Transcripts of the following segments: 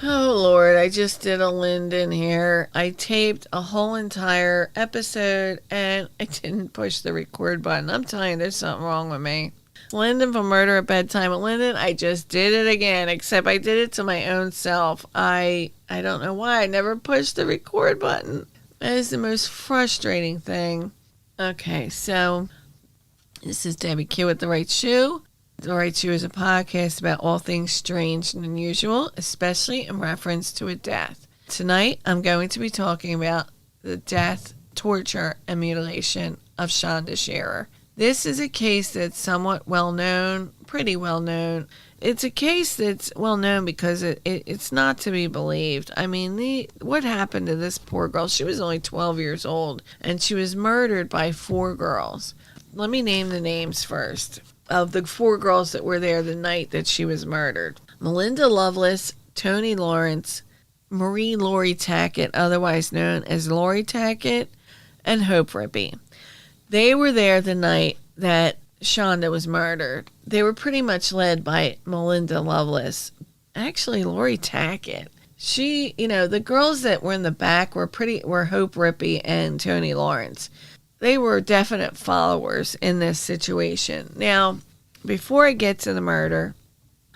Oh, Lord, I just did a Lyndon here. I taped a whole entire episode and I didn't push the record button. I'm telling you, there's something wrong with me. Lyndon for Murder at Bedtime with Lyndon, I just did it again, except I did it to my own self. I don't know why I never pushed the record button. That is the most frustrating thing. Okay, so this is Debbie Q with The Right Shoe. The Right Shoe is a podcast about all things strange and unusual, especially in reference to a death. Tonight, I'm going to be talking about the death, torture, and mutilation of Shanda Sharer. This is a case that's somewhat well known, pretty well known. It's a case that's well known because it's not to be believed. I mean, what happened to this poor girl? She was only 12 years old, and she was murdered by 4 girls. Let me name the names first of the 4 girls that were there the night that she was murdered. Melinda Loveless, Toni Lawrence, Marie Lori Tackett, otherwise known as Lori Tackett, and Hope Rippey. They were there the night that Shanda was murdered. They were pretty much led by Melinda Loveless. Actually, Lori Tackett. She, the girls that were in the back were Hope Rippey and Toni Lawrence. They were definite followers in this situation. Now, before I get to the murder,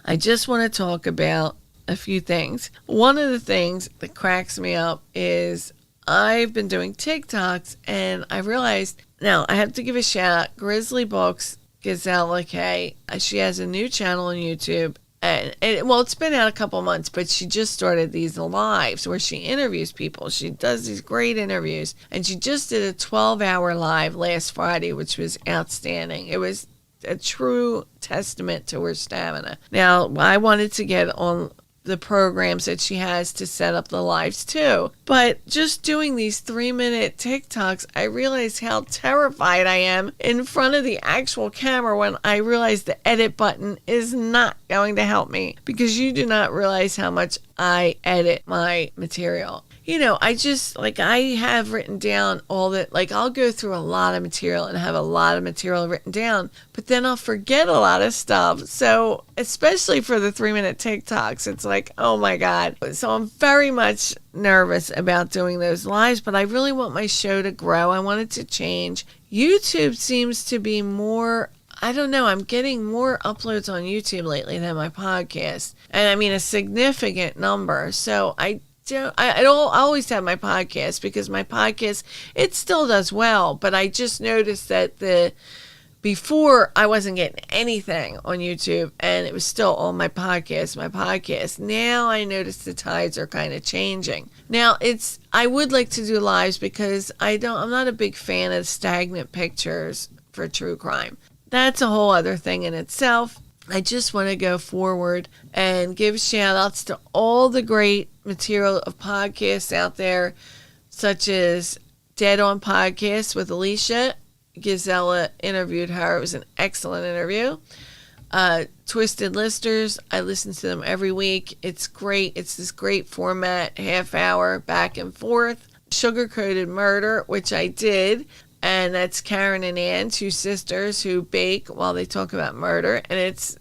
I just want to talk about a few things. One of the things that cracks me up is I've been doing TikToks, and I realized, now I have to give a shout out, Grizzly Books, Gazelle K. She has a new channel on YouTube. And it's been out a couple months, but she just started these lives where she interviews people. She does these great interviews, and she just did a 12-hour live last Friday, which was outstanding. It was a true testament to her stamina. Now, I wanted to get on the programs that she has to set up the lives too, but just doing these 3-minute TikToks, I realized how terrified I am in front of the actual camera when I realize the edit button is not going to help me, because you do not realize how much I edit my material. I have written down all that, I'll go through a lot of material and have a lot of material written down, but then I'll forget a lot of stuff. So, especially for the 3-minute TikToks, it's like, oh my God. So I'm very much nervous about doing those lives, but I really want my show to grow. I want it to change. YouTube seems to be more, I don't know, I'm getting more uploads on YouTube lately than my podcast. And I mean, a significant number. So I always have my podcast, because my podcast, it still does well, but I just noticed that before I wasn't getting anything on YouTube, and it was still on my podcast. Now I notice the tides are kind of changing. Now I would like to do lives, because I'm not a big fan of stagnant pictures for true crime. That's a whole other thing in itself. I just want to go forward and give shout outs to all the great material of podcasts out there, such as Dead On Podcast with Alicia. Gazella interviewed her. It was an excellent interview. Twisted Listers, I listen to them every week. It's great. It's this great format, half hour, back and forth. Sugar Coated Murder, which I did. And that's Karen and Ann, 2 sisters who bake while they talk about murder. And it's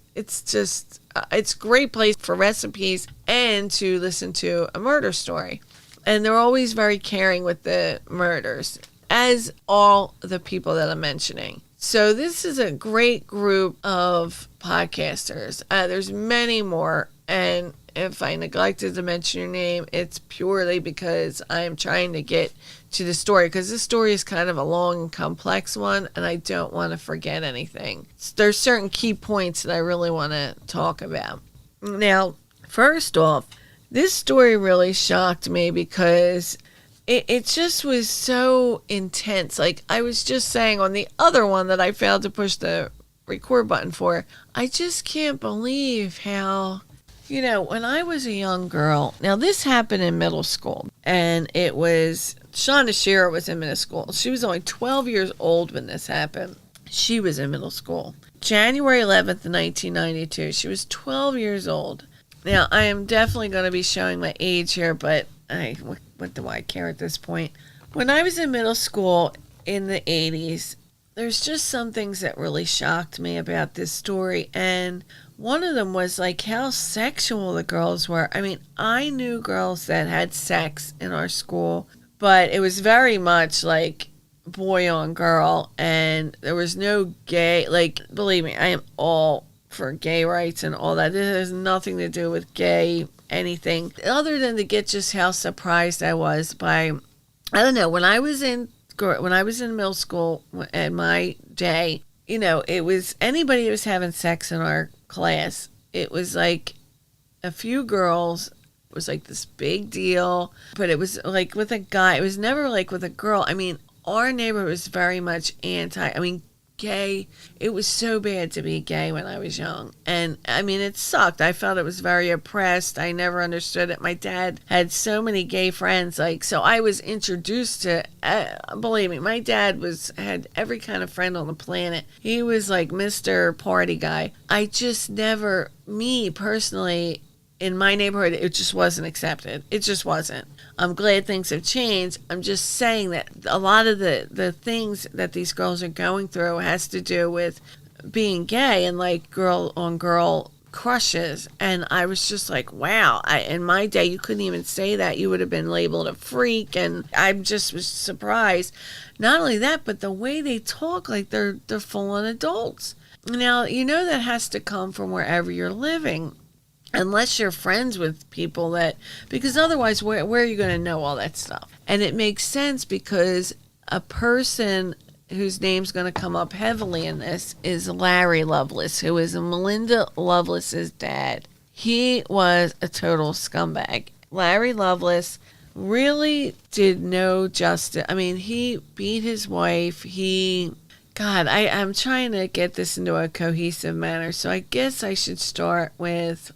a great place for recipes and to listen to a murder story. And they're always very caring with the murders, as all the people that I'm mentioning. So this is a great group of podcasters. There's many more. And if I neglected to mention your name, it's purely because I'm trying to get to the story, because this story is kind of a long and complex one, and I don't want to forget anything. There's certain key points that I really want to talk about. Now, first off, this story really shocked me because it just was so intense. Like I was just saying on the other one that I failed to push the record button for, I just can't believe how, when I was a young girl, now this happened in middle school, and it was, Shanda Sharer was in middle school. She was only 12 years old when this happened. She was in middle school. January 11th, 1992. She was 12 years old. Now, I am definitely going to be showing my age here, but what do I care at this point? When I was in middle school in the 80s, there's just some things that really shocked me about this story. And one of them was like how sexual the girls were. I mean, I knew girls that had sex in our school, but it was very much like boy on girl, and there was no gay. Like, believe me, I am all for gay rights and all that. This has nothing to do with gay anything other than to get just how surprised I was by, I don't know, when I was in middle school at my day, you know, it was anybody who was having sex in our class, it was like a few girls. It was like this big deal, but it was like with a guy. It was never like with a girl. I mean, our neighborhood was very much gay. It was so bad to be gay when I was young. And I mean, it sucked. I felt it was very oppressed. I never understood it. My dad had so many gay friends. So I was introduced to, believe me, my dad had every kind of friend on the planet. He was like Mr. Party Guy. I just never, me personally, in my neighborhood, it just wasn't accepted. It just wasn't. I'm glad things have changed. I'm just saying that a lot of the things that these girls are going through has to do with being gay and like girl on girl crushes. And I was just like, wow. In my day, you couldn't even say that. You would have been labeled a freak. And I just was surprised. Not only that, but the way they talk, like they're full-on adults. Now, you know that has to come from wherever you're living. Unless you're friends with people because otherwise, where are you going to know all that stuff? And it makes sense because a person whose name's going to come up heavily in this is Larry Loveless, who is Melinda Loveless's dad. He was a total scumbag. Larry Loveless really did no justice. I mean, he beat his wife. I'm trying to get this into a cohesive manner, so I guess I should start with...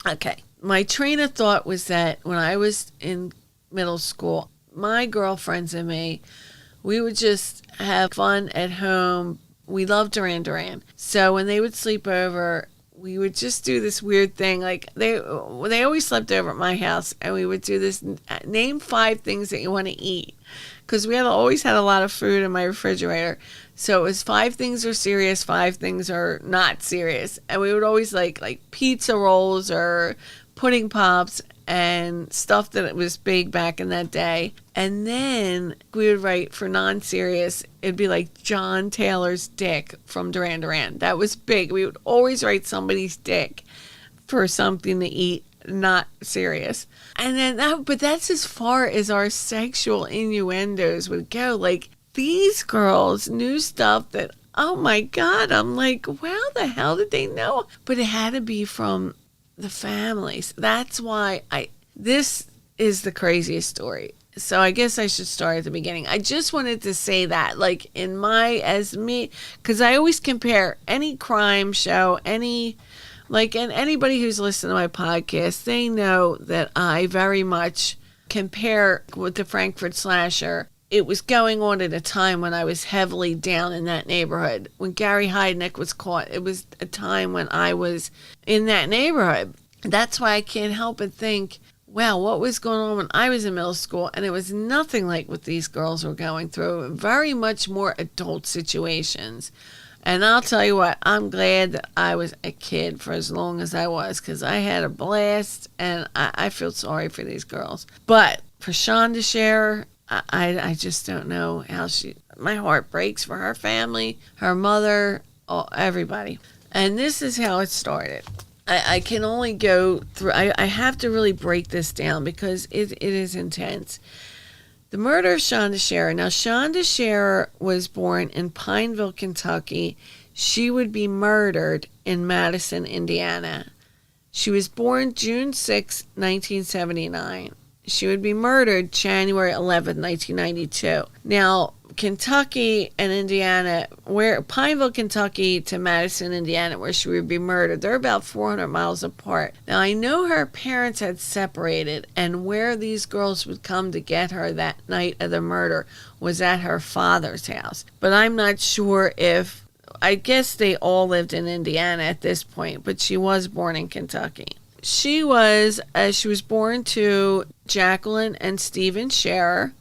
Okay, my train of thought was that when I was in middle school, my girlfriends and me, we would just have fun at home. We loved Duran Duran. So when they would sleep over, we would just do this weird thing. Like they always slept over at my house, and we would do this, name 5 things that you want to eat. Because we always had a lot of food in my refrigerator. So it was 5 things are serious, 5 things are not serious. And we would always like pizza rolls or pudding pops and stuff that was big back in that day. And then we would write for non-serious, it'd be like John Taylor's dick from Duran Duran. That was big. We would always write somebody's dick for something to eat, not serious. And then but that's as far as our sexual innuendos would go. Like, these girls knew stuff that, oh my God, I'm like, wow, the hell did they know? But it had to be from the families. That's why this is the craziest story. So I guess I should start at the beginning. I just wanted to say that, like, because I always compare any crime show, and anybody who's listened to my podcast, they know that I very much compare with the Frankfurt Slasher. It was going on at a time when I was heavily down in that neighborhood. When Gary Heidnik was caught, it was a time when I was in that neighborhood. That's why I can't help but think, wow, what was going on when I was in middle school? And it was nothing like what these girls were going through. Very much more adult situations. And I'll tell you what, I'm glad that I was a kid for as long as I was, because I had a blast, and I feel sorry for these girls. But for Shanda Scherer, I just don't know how my heart breaks for her family, her mother, everybody. And this is how it started. I can only go through, I have to really break this down because it is intense. The murder of Shanda Scherer. Now, Shanda Scherer was born in Pineville, Kentucky. She would be murdered in Madison, Indiana. She was born June 6, 1979. She would be murdered January 11, 1992. Now, Kentucky and Indiana, where Pineville, Kentucky to Madison, Indiana, where she would be murdered, they're about 400 miles apart. Now, I know her parents had separated, and where these girls would come to get her that night of the murder was at her father's house. But I'm not sure I guess they all lived in Indiana at this point, but she was born in Kentucky. She was born to Jacqueline and Stephen Scherer.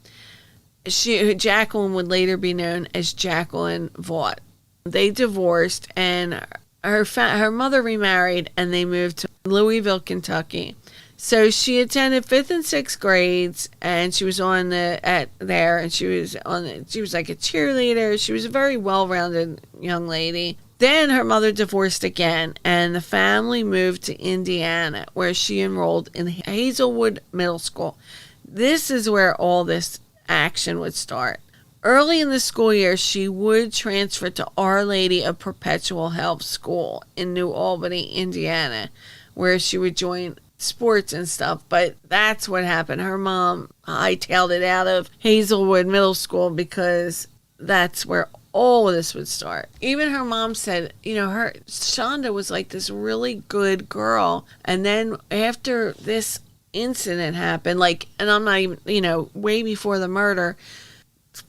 Jacqueline would later be known as Jacqueline Vaught. They divorced, and her mother remarried and they moved to Louisville, Kentucky. So she attended 5th and 6th grades, and she was on there, and she was like a cheerleader. She was a very well-rounded young lady. Then her mother divorced again, and the family moved to Indiana, where she enrolled in Hazlewood Middle School. This is where all this action would start. Early in the school year, she would transfer to Our Lady of Perpetual Help School in New Albany, Indiana, where she would join sports and stuff. But that's what happened. Her mom hightailed it out of Hazlewood Middle School because that's where all of this would start. Even her mom said, Shanda was like this really good girl. And then after this incident happened, and I'm not even, way before the murder,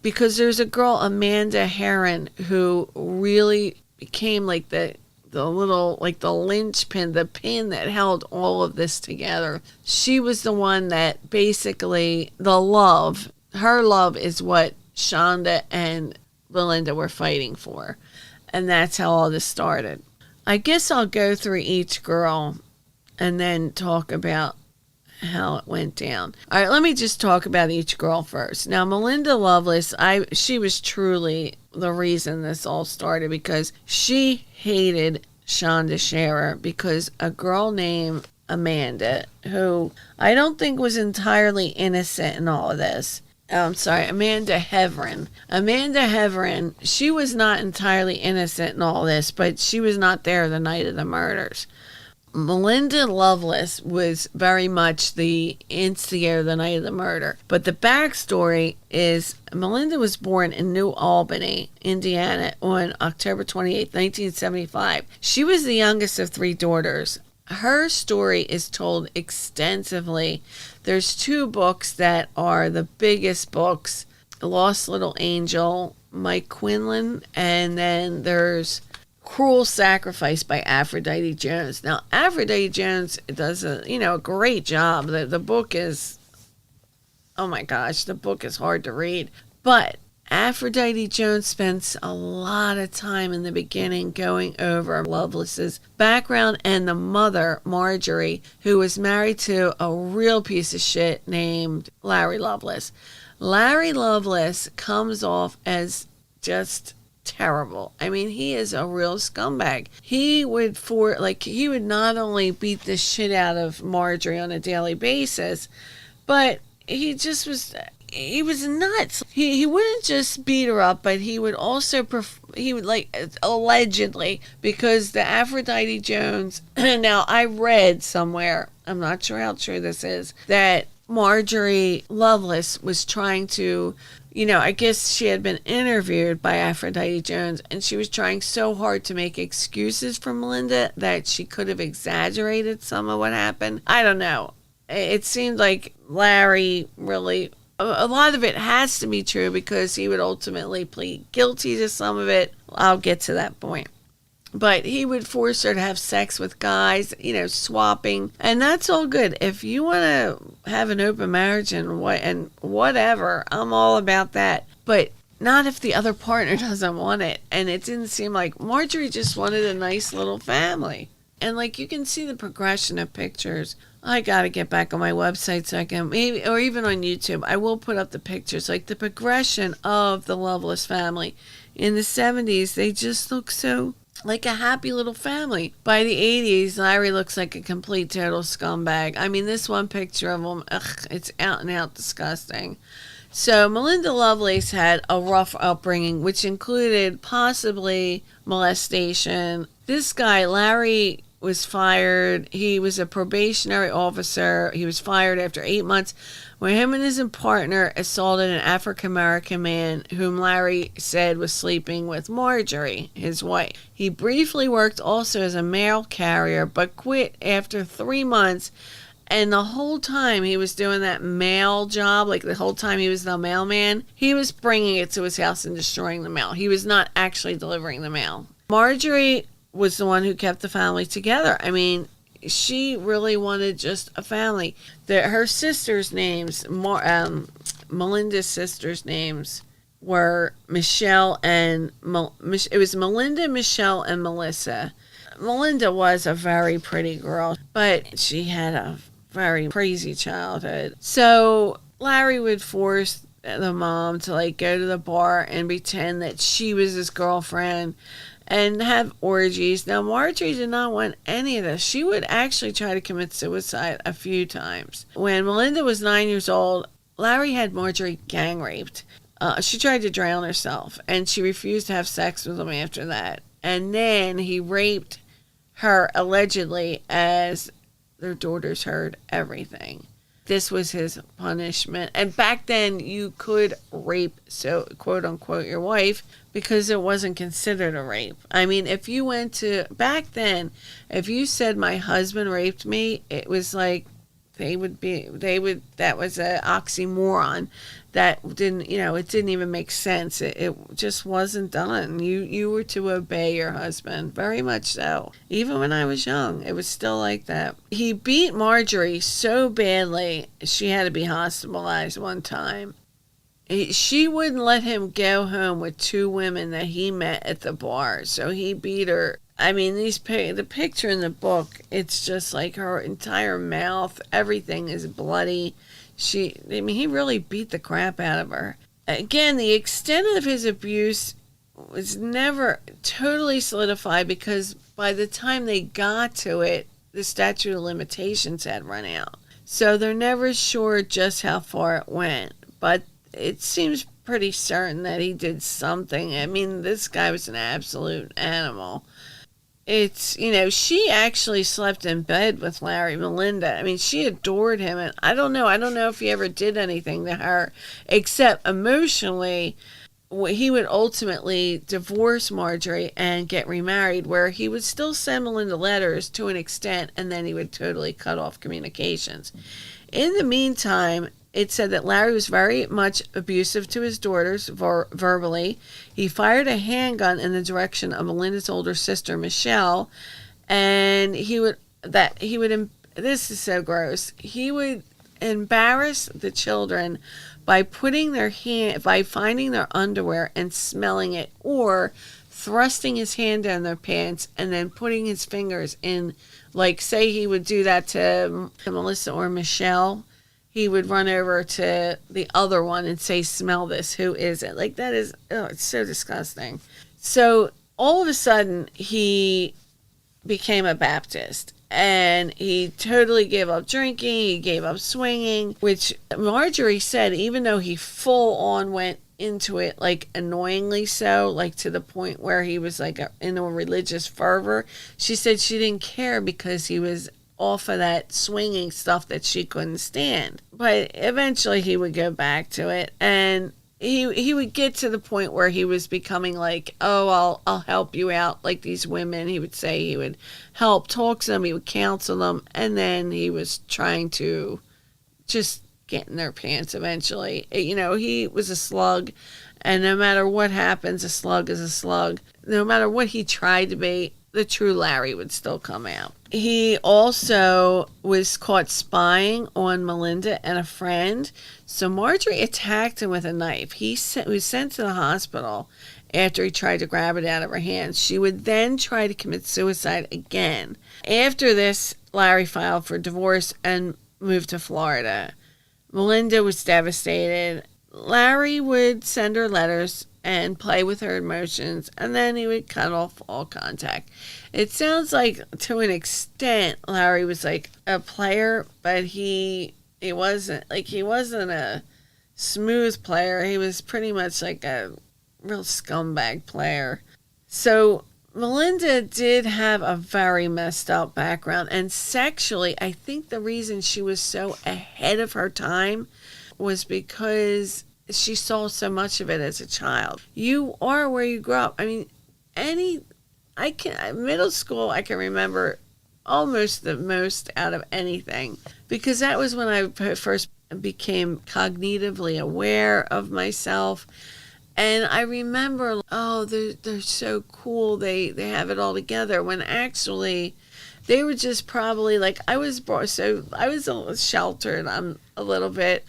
because there's a girl, Amanda Heavrin, who really became like the little, like the linchpin, the pin that held all of this together. She was the one that basically, her love is what Shanda and Melinda were fighting for. And that's how all this started. I guess I'll go through each girl and then talk about how it went down. All right, let me just talk about each girl first. Now, Melinda Loveless, she was truly the reason this all started, because she hated Shanda Sharer because a girl named Amanda, who I don't think was entirely innocent in all of this. Amanda Heavrin. Amanda Heavrin, she was not entirely innocent in all this, but she was not there the night of the murders. Melinda Loveless was very much the instigator the night of the murder. But the backstory is Melinda was born in New Albany, Indiana on October 28, 1975. She was the youngest of 3 daughters. Her story is told extensively. There's 2 books that are the biggest books, Lost Little Angel, Mike Quinlan, and then there's Cruel Sacrifice by Aphrodite Jones. Now, Aphrodite Jones does a great job. The book is, oh my gosh, the book is hard to read. But Aphrodite Jones spends a lot of time in the beginning going over Loveless's background and the mother, Marjorie, who was married to a real piece of shit named Larry Loveless. Larry Loveless comes off as just terrible. I mean, he is a real scumbag. He would not only beat the shit out of Marjorie on a daily basis, but he was nuts. He wouldn't just beat her up, but he would also allegedly, because the Aphrodite Jones, now I read somewhere, I'm not sure how true this is, that Marjorie Loveless was trying to, I guess she had been interviewed by Aphrodite Jones, and she was trying so hard to make excuses for Melinda that she could have exaggerated some of what happened. I don't know. It seemed like Larry really, a lot of it has to be true because he would ultimately plead guilty to some of it. I'll get to that point. But he would force her to have sex with guys, swapping. And that's all good. If you want to have an open marriage and whatever, I'm all about that. But not if the other partner doesn't want it. And it didn't seem like Marjorie just wanted a nice little family. And you can see the progression of pictures. I got to get back on my website so I can, maybe, or even on YouTube, I will put up the pictures, the progression of the Loveless family. In the 70s, they just look so like a happy little family. By the 80s, Larry looks like a complete total scumbag. I mean, this one picture of him, it's out and out disgusting. So Melinda Loveless had a rough upbringing, which included possibly molestation. This guy, Larry, was fired. He was a probationary officer. He was fired after 8 months when him and his partner assaulted an African-American man whom Larry said was sleeping with Marjorie, his wife. He briefly worked also as a mail carrier, but quit after 3 months. And the whole time he was doing that mail job, the whole time he was the mailman, he was bringing it to his house and destroying the mail. He was not actually delivering the mail. Marjorie was the one who kept the family together. I mean, she really wanted just a family. Her sisters' names, Melinda's sisters' names were Michelle and it was Melinda, Michelle, and Melissa. Melinda was a very pretty girl, but she had a very crazy childhood. So Larry would force the mom to like go to the bar and pretend that she was his girlfriend and have orgies. Now, Marjorie did not want any of this. She would actually try to commit suicide a few times. When Melinda was 9 years old, Larry had Marjorie gang raped. She tried to drown herself, and she refused to have sex with him after that. And then he raped her, allegedly, as their daughters heard everything. This was his punishment. And back then, you could rape, so quote unquote, your wife because it wasn't considered a rape. I mean, if you went to, back then, if you said my husband raped me, it was like that was an oxymoron. That didn't, it didn't even make sense. It just wasn't done. You were to obey your husband, very much so. Even when I was young, it was still like that. He beat Marjorie so badly, she had to be hospitalized one time. She wouldn't let him go home with two women that he met at the bar, so he beat her. I mean, the picture in the book, it's just like her entire mouth, everything is bloody. He really beat the crap out of her. Again, the extent of his abuse was never totally solidified because by the time they got to it, the statute of limitations had run out. So they're never sure just how far it went. But it seems pretty certain that he did something. I mean, this guy was an absolute animal. It's, she actually slept in bed with Larry, Melinda. I mean, she adored him. And I don't know if he ever did anything to her, except emotionally, he would ultimately divorce Marjorie and get remarried, where he would still send Melinda letters to an extent, and then he would totally cut off communications. In the meantime, it said that Larry was very much abusive to his daughters verbally. He fired a handgun in the direction of Melinda's older sister, Michelle, and this is so gross. He would embarrass the children by by finding their underwear and smelling it, or thrusting his hand down their pants and then putting his fingers in, like, say he would do that to Melissa or Michelle. He would run over to the other one and say, smell this, who is it? Like, that is, it's so disgusting. So all of a sudden, he became a Baptist, and he totally gave up drinking, he gave up swinging, which Marjorie said, even though he full on went into it, like annoyingly so, like to the point where he was like in a religious fervor, she said she didn't care because he was off of that swinging stuff that she couldn't stand. But eventually he would go back to it, and he would get to the point where he was becoming like, oh, I'll help you out, like these women. He would say he would help talk to them, he would counsel them, and then he was trying to just get in their pants eventually. He was a slug, and no matter what happens, a slug is a slug. No matter what he tried to be, the true Larry would still come out. He also was caught spying on Melinda and a friend. So Marjorie attacked him with a knife. He was sent to the hospital after he tried to grab it out of her hands. She would then try to commit suicide again. After this, Larry filed for divorce and moved to Florida. Melinda was devastated. Larry would send her letters and play with her emotions, and then he would cut off all contact. It sounds like, to an extent, Larry was like a player, but he wasn't a smooth player. He was pretty much like a real scumbag player. So Melinda did have a very messed up background, and sexually, I think the reason she was so ahead of her time was because she saw so much of it as a child. You are where you grew up. I mean, middle school, I can remember almost the most out of anything, because that was when I first became cognitively aware of myself. And I remember, they're so cool. They have it all together, when actually they were just probably like, I was sheltered a little bit.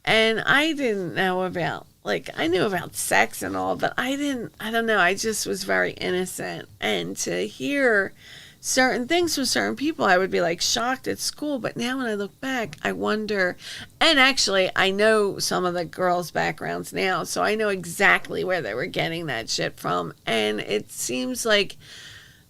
And I didn't know about like, I knew about sex and all, but I don't know, I just was very innocent. And to hear certain things from certain people, I would be like shocked at school. But now when I look back, I wonder, and actually, I know some of the girls' backgrounds now, so I know exactly where they were getting that shit from. And it seems like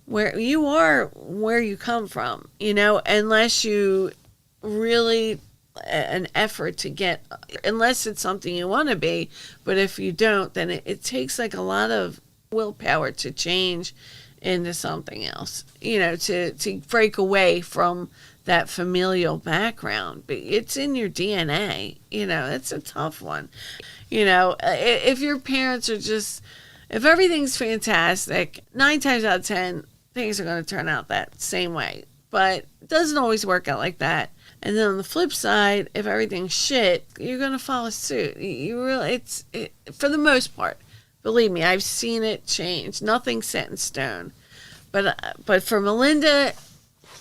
where you are, where you come from, unless you really an effort to get, unless it's something you want to be. But if you don't, then it takes like a lot of willpower to change into something else, to break away from that familial background. But it's in your DNA. It's a tough one. If your parents are just, if everything's fantastic, 9 times out of 10 things are going to turn out that same way. But it doesn't always work out like that. And then on the flip side, if everything's shit, you're going to follow suit. For the most part. Believe me, I've seen it change. Nothing's set in stone. But for Melinda,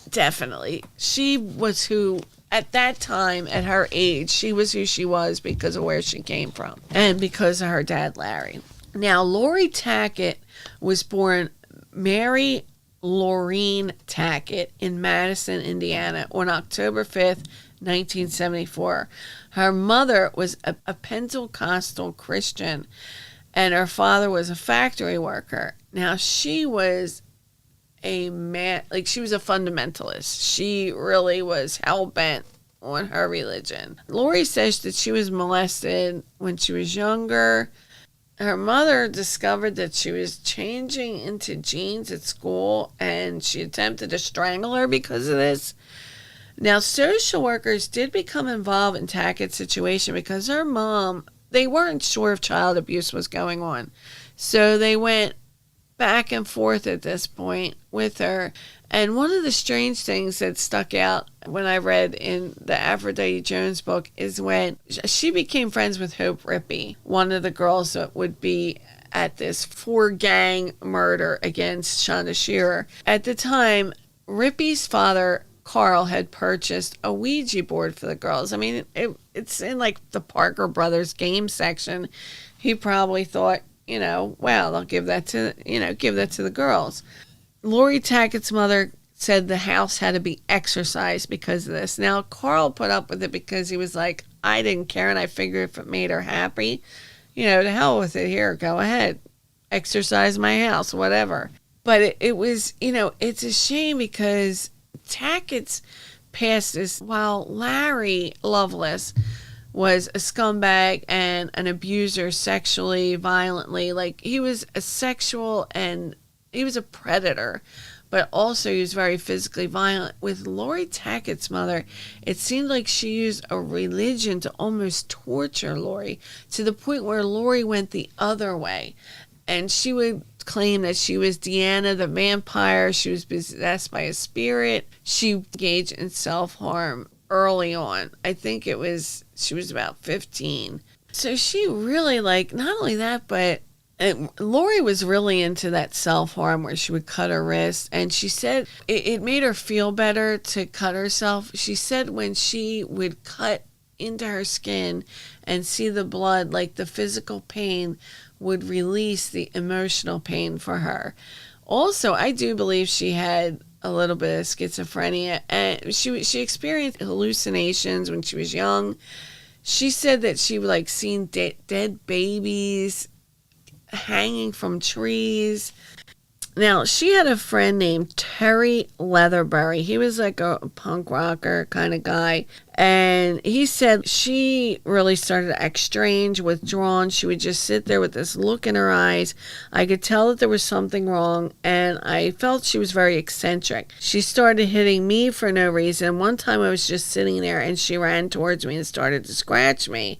definitely. She was who, at that time, at her age, she was who she was because of where she came from. And because of her dad, Larry. Now, Lori Tackett was born Mary Laureen Tackett in Madison, Indiana on October 5th, 1974. Her mother was a Pentecostal Christian, and her father was a factory worker. Now, she was she was a fundamentalist. She really was hell-bent on her religion. Lori says that she was molested when she was younger. Her mother discovered that she was changing into jeans at school, and she attempted to strangle her because of this. Now, social workers did become involved in Tackett's situation because her mom, they weren't sure if child abuse was going on. So they went back and forth at this point with her. And one of the strange things that stuck out when I read in the Aphrodite Jones book is when she became friends with Hope Rippey, one of the girls that would be at this 4-gang murder against Shanda Shearer. At the time, Rippey's father, Carl, had purchased a Ouija board for the girls. I mean, it's in like the Parker Brothers game section. He probably thought, well, I'll give that to the girls. Lori Tackett's mother said the house had to be exorcised because of this. Now, Carl put up with it because he was like, I didn't care, and I figured if it made her happy, to hell with it. Here, go ahead. Exorcise my house, whatever. But it was, it's a shame because Tackett's past this, while Larry Loveless was a scumbag and an abuser sexually, violently. Like, he was a sexual and he was a predator, but also he was very physically violent. With Lori Tackett's mother, it seemed like she used a religion to almost torture Lori, to the point where Lori went the other way. And she would claim that she was Deanna the vampire. She was possessed by a spirit. She engaged in self-harm early on. I think she was about 15. So she really, not only that, but Lori was really into that self-harm where she would cut her wrist, and she said it made her feel better to cut herself. She said when she would cut into her skin and see the blood, like the physical pain would release the emotional pain for her. Also, I do believe she had a little bit of schizophrenia, and she experienced hallucinations when she was young. She said that she would seen dead babies hanging from trees. Now, she had a friend named Terry Leatherbury. He was like a punk rocker kind of guy. And he said she really started to act strange, withdrawn. She would just sit there with this look in her eyes. I could tell that there was something wrong, and I felt she was very eccentric. She started hitting me for no reason. One time I was just sitting there, and she ran towards me and started to scratch me.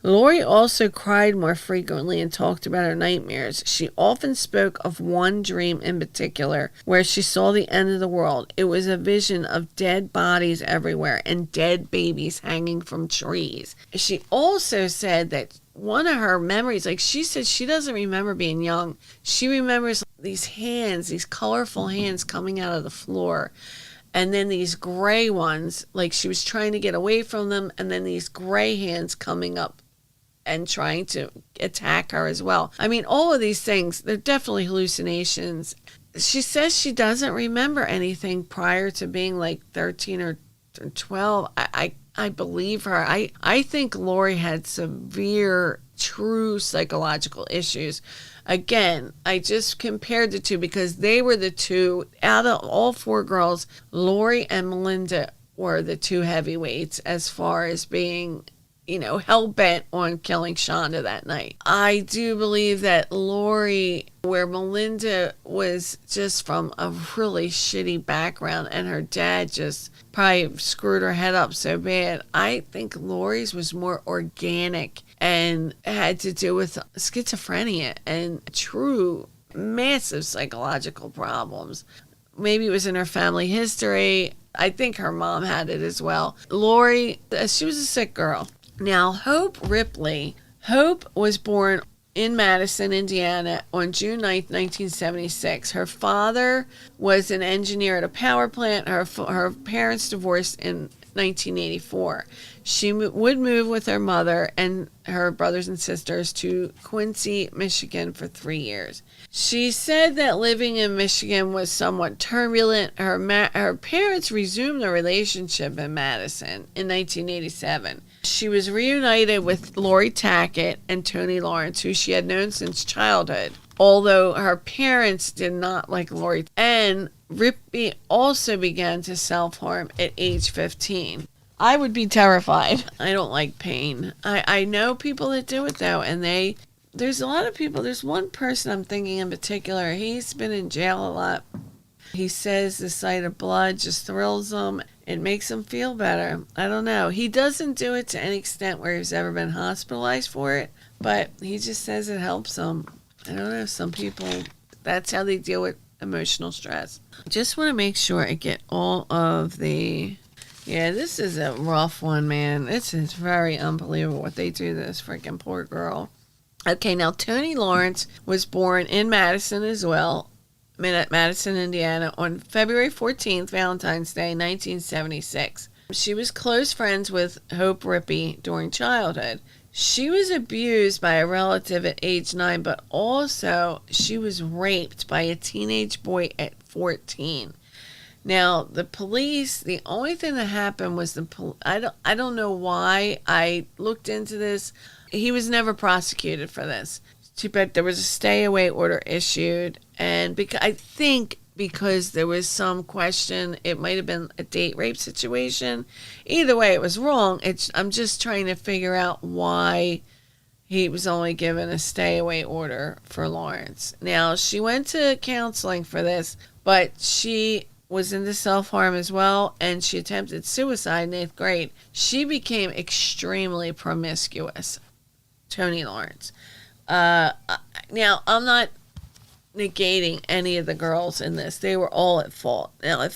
Lori also cried more frequently and talked about her nightmares. She often spoke of one dream in particular where she saw the end of the world. It was a vision of dead bodies everywhere and dead babies hanging from trees. She also said that one of her memories, she said she doesn't remember being young. She remembers these hands, these colorful hands coming out of the floor. And then these gray ones, she was trying to get away from them, and then these gray hands coming up and trying to attack her as well. I mean, all of these things, they're definitely hallucinations. She says she doesn't remember anything prior to being like 13 or 12. I believe her. I think Lori had severe, true psychological issues. Again, I just compared the two because they were the two, out of all four girls, Lori and Melinda were the two heavyweights as far as being, hell-bent on killing Shanda that night. I do believe that Lori, where Melinda was just from a really shitty background and her dad just probably screwed her head up so bad, I think Lori's was more organic and had to do with schizophrenia and true massive psychological problems. Maybe it was in her family history. I think her mom had it as well. Lori, she was a sick girl. Now, Hope Ripley. Hope was born in Madison, Indiana on June 9th, 1976. Her father was an engineer at a power plant. Her parents divorced in 1984. She would move with her mother and her brothers and sisters to Quincy, Michigan for 3 years. She said that living in Michigan was somewhat turbulent. Her parents resumed a relationship in Madison in 1987. She was reunited with Lori Tackett and Tony Lawrence, who she had known since childhood, although her parents did not like Lori. And Ripley also began to self-harm at age 15. I would be terrified. I don't like pain. I know people that do it, though, and there's a lot of people. There's one person I'm thinking in particular. He's been in jail a lot. He says the sight of blood just thrills him. It makes him feel better. I don't know. He doesn't do it to any extent where he's ever been hospitalized for it, but he just says it helps him. I don't know. Some people, that's how they deal with emotional stress. Just want to make sure I get all of the... Yeah, this is a rough one, man. This is very unbelievable what they do to this freaking poor girl. Okay, now Tony Lawrence was born in Madison as well, Madison, Indiana, on February 14th, Valentine's Day, 1976. She was close friends with Hope Ripley during childhood. She was abused by a relative at age 9, but also she was raped by a teenage boy at 14. Now, the police, the only thing that happened was I don't know why. I looked into this. He was never prosecuted for this. But there was a stay-away order issued, and I think because there was some question, it might have been a date rape situation. Either way, it was wrong. I'm just trying to figure out why he was only given a stay-away order for Lawrence. Now, she went to counseling for this, but she was into self-harm as well, and she attempted suicide in 8th grade. She became extremely promiscuous, Tony Lawrence. Now, I'm not negating any of the girls in this. They were all at fault. Now,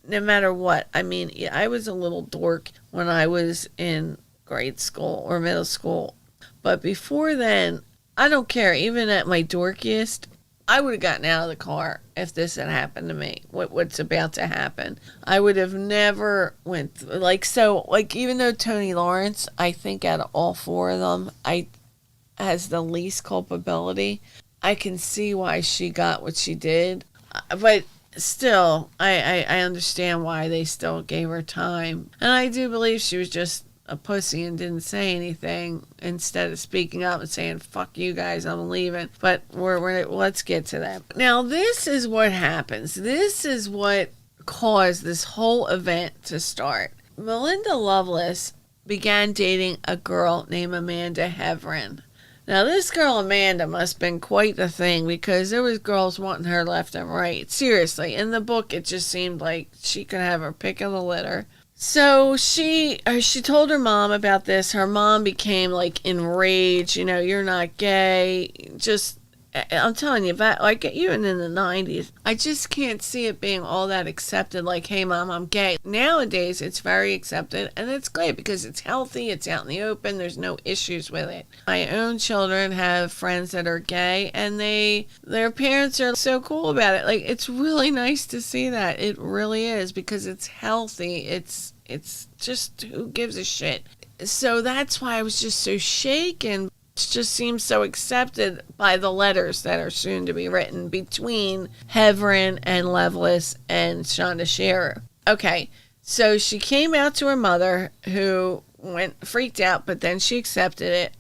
no matter what, I mean, I was a little dork when I was in grade school or middle school. But before then, I don't care. Even at my dorkiest, I would have gotten out of the car if this had happened to me. What's about to happen? I would have never even though Tony Lawrence, I think out of all four of them, has the least culpability. I can see why she got what she did. But still, I understand why they still gave her time. And I do believe she was just a pussy and didn't say anything instead of speaking up and saying, fuck you guys, I'm leaving. But let's get to that. Now, this is what happens. This is what caused this whole event to start. Melinda Loveless began dating a girl named Amanda Heavrin. Now, this girl Amanda must have been quite the thing because there was girls wanting her left and right. Seriously, in the book, it just seemed like she could have her pick of the litter. So she told her mom about this. Her mom became enraged. You're not gay. I'm telling you, even in the 90s, I just can't see it being all that accepted. Like, hey, mom, I'm gay. Nowadays, it's very accepted, and it's great because it's healthy. It's out in the open. There's no issues with it. My own children have friends that are gay, and their parents are so cool about it. It's really nice to see that. It really is because it's healthy. It's just, who gives a shit? So that's why I was just so shaken. It just seems so accepted by the letters that are soon to be written between Heavrin and Loveless and Shanda Scherer. Okay, so she came out to her mother, who went freaked out, but then she accepted it.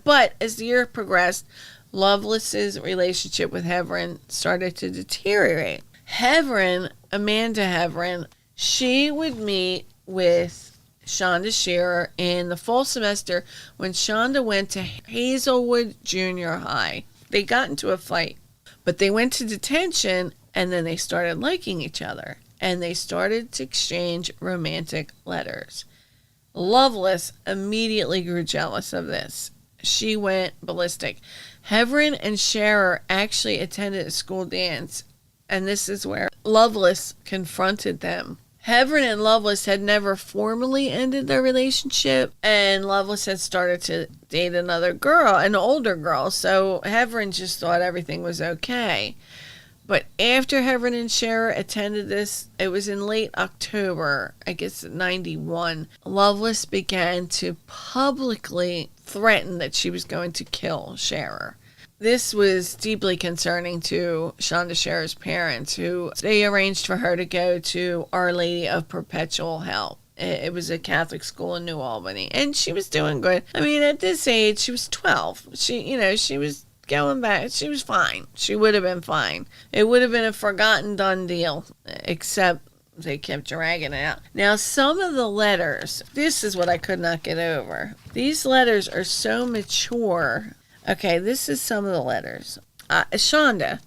But as the year progressed, Loveless's relationship with Heavrin started to deteriorate. Heavrin, Amanda Heavrin, she would meet with Shanda Scherer in the fall semester when Shanda went to Hazlewood Junior High. They got into a fight, but they went to detention, and then they started liking each other, and they started to exchange romantic letters. Loveless immediately grew jealous of this. She went ballistic. Heavrin and Scherer actually attended a school dance, and this is where Loveless confronted them. Heavrin and Loveless had never formally ended their relationship, and Loveless had started to date another girl, an older girl, so Heavrin just thought everything was okay. But after Heavrin and Scherer attended this, it was in late October, I guess 91, Loveless began to publicly threaten that she was going to kill Scherer. This was deeply concerning to Shanda Scherer's parents, who they arranged for her to go to Our Lady of Perpetual Help. It was a Catholic school in New Albany, and she was doing good. I mean, at this age, she was 12. She was going back. She was fine. She would have been fine. It would have been a forgotten done deal, except they kept dragging it out. Now, some of the letters, this is what I could not get over. These letters are so mature. Okay, this is some of the letters. Shanda,